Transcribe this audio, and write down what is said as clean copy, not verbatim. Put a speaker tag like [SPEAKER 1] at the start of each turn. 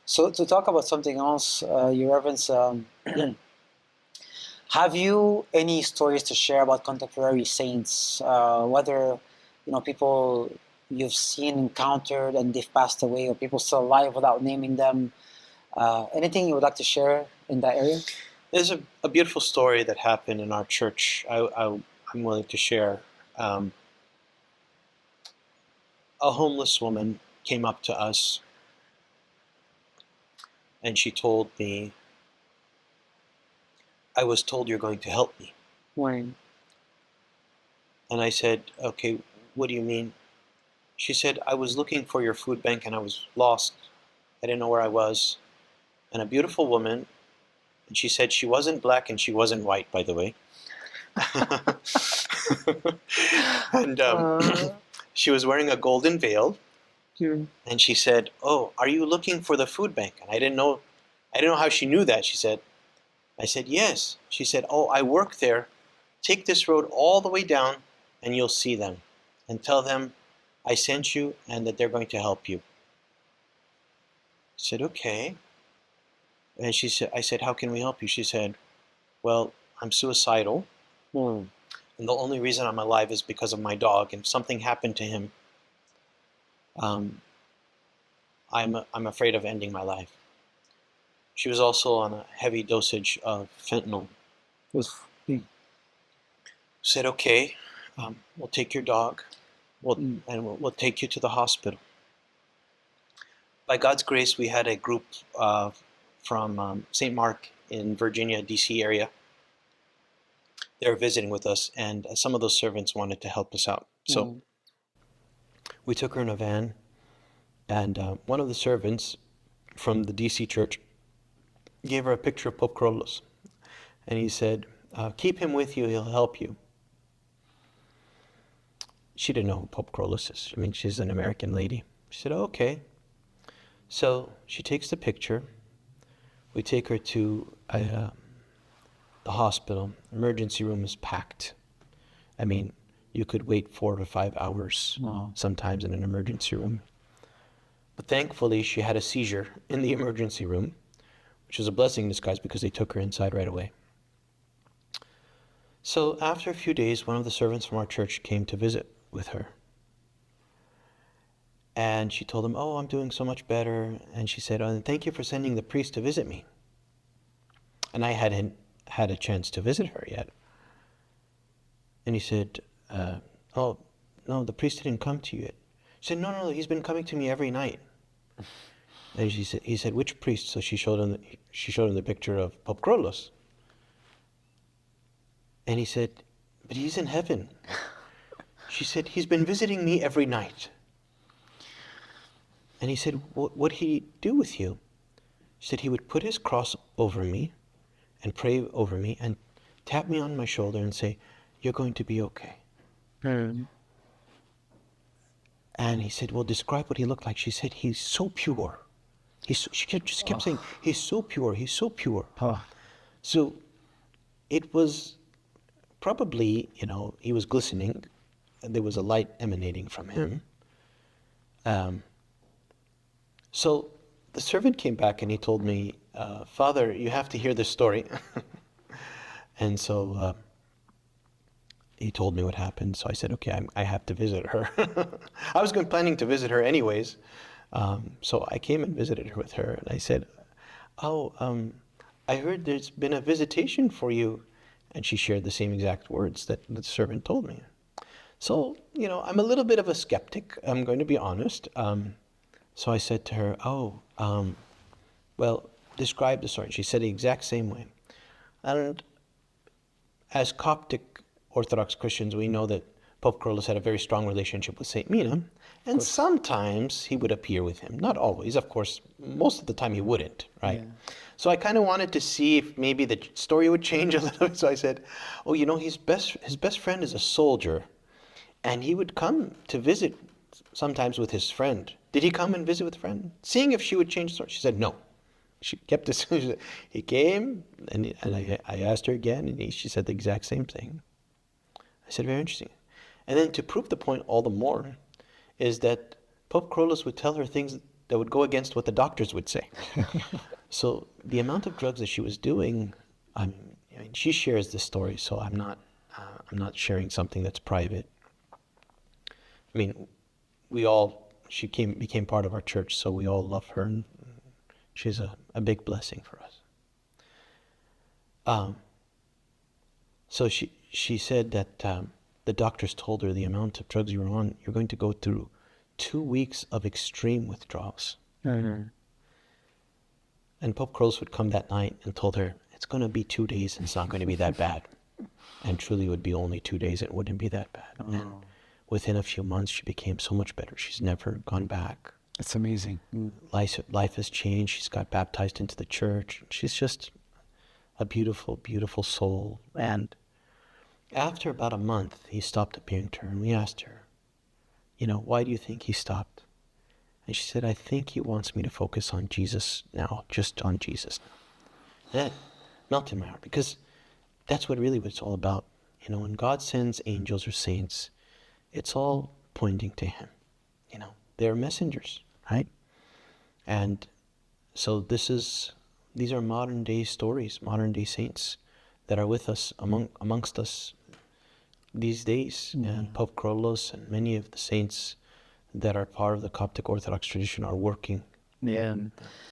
[SPEAKER 1] So to talk about something else, Your Reverence, have you any stories to share about contemporary saints? Whether people you've seen, encountered, and they've passed away, or people still alive without naming them. Anything you would like to share in that area?
[SPEAKER 2] There's a beautiful story that happened in our church. I'm willing to share. Um, a homeless woman came up to us and she told me, "I was told you're going to help me."
[SPEAKER 1] When?
[SPEAKER 2] And I said, "Okay, what do you mean?" She said, "I was looking for your food bank and I was lost. I didn't know where I was." And a beautiful woman, and she said she wasn't black and she wasn't white, by the way. And she was wearing a golden veil. And she said, "Oh, are you looking for the food bank?" And I didn't know how she knew that. She said, I said, "Yes." She said, "Oh, I work there. Take this road all the way down and you'll see them. And tell them I sent you and that they're going to help you." I said, "Okay." And I said, "How can we help you?" She said, "Well, I'm suicidal. And the only reason I'm alive is because of my dog. And if something happened to him, um, I'm afraid of ending my life." She was also on a heavy dosage of fentanyl. Said, "Okay, we'll take your dog, we'll take you to the hospital." By God's grace, we had a group from St. Mark in Virginia, D.C. area. They were visiting with us, and some of those servants wanted to help us out. So we took her in a van, and one of the servants from the D.C. church gave her a picture of Pope Kyrillos. And he said, "Keep him with you, he'll help you." She didn't know who Pope Kyrillos is. I mean, she's an American lady. She said, "Oh, okay." So she takes the picture. We take her to the hospital. Emergency room is packed. I mean, you could wait 4 to 5 hours sometimes in an emergency room. But thankfully, she had a seizure in the emergency room, which was a blessing in disguise because they took her inside right away. So after a few days, one of the servants from our church came to visit with her. And she told him, "Oh, I'm doing so much better." And she said, "Oh, thank you for sending the priest to visit me." And I hadn't had a chance to visit her yet. And he said, "Oh, no, the priest didn't come to you yet." She said, No, he's been coming to me every night." And he said, "Which priest?" So she showed him the picture of Pope Kyrillos. And he said, "But he's in heaven." She said, "He's been visiting me every night." And he said, "What'd he do with you?" She said, "He would put his cross over me and pray over me and tap me on my shoulder and say, 'You're going to be okay.'" And he said, "Well, describe what he looked like." She said, "He's so pure." She kept saying, "He's so pure, he's so pure." So it was probably, he was glistening. And there was a light emanating from him. So the servant came back and he told me, "Father, you have to hear this story." And so he told me what happened. So I said, "Okay, I have to visit her." I was planning to visit her anyways. So I came and visited her with her. And I said, "Oh, I heard there's been a visitation for you." And she shared the same exact words that the servant told me. So, I'm a little bit of a skeptic, I'm going to be honest. So I said to her, "Oh, well, describe the story." She said the exact same way. And as Coptic Orthodox Christians, we know that Pope Kyrillos had a very strong relationship with Saint Mina, and sometimes he would appear with him. Not always, of course. Most of the time he wouldn't, right? Yeah. So I kind of wanted to see if maybe the story would change a little bit. So I said, "Oh, his best friend is a soldier, and he would come to visit sometimes with his friend. Did he come and visit with a friend?" Seeing if she would change the story. She said no. She kept this. He came, and I asked her again, and she said the exact same thing. I said, "Very interesting." And then to prove the point all the more is that Pope Kyrillos would tell her things that would go against what the doctors would say. So the amount of drugs that she was doing, I mean, she shares this story, so I'm not sharing something that's private. I mean, she became part of our church, so we all love her, and she's a big blessing for us. Um, so she said that the doctors told her the amount of drugs you're on, you're going to go through 2 weeks of extreme withdrawals.
[SPEAKER 1] Mm-hmm.
[SPEAKER 2] And Pope Kyrillos would come that night and told her, it's going to be 2 days and it's not going to be that bad. And truly it would be only 2 days, it wouldn't be that bad.
[SPEAKER 1] Oh.
[SPEAKER 2] And within a few months, she became so much better. She's never gone back.
[SPEAKER 3] It's amazing.
[SPEAKER 2] Life has changed. She's got baptized into the church. She's just a beautiful, beautiful soul. And after about a month, he stopped appearing to her, and we asked her, why do you think he stopped? And she said, I think he wants me to focus on Jesus now, just on Jesus now. That melted my heart, because that's what it's all about. When God sends angels or saints, it's all pointing to him. They're messengers, right? And so these are modern day stories, modern day saints that are with us, amongst us these days. And Pope Kyrillos and many of the saints that are part of the Coptic Orthodox tradition are working.
[SPEAKER 1] Yeah.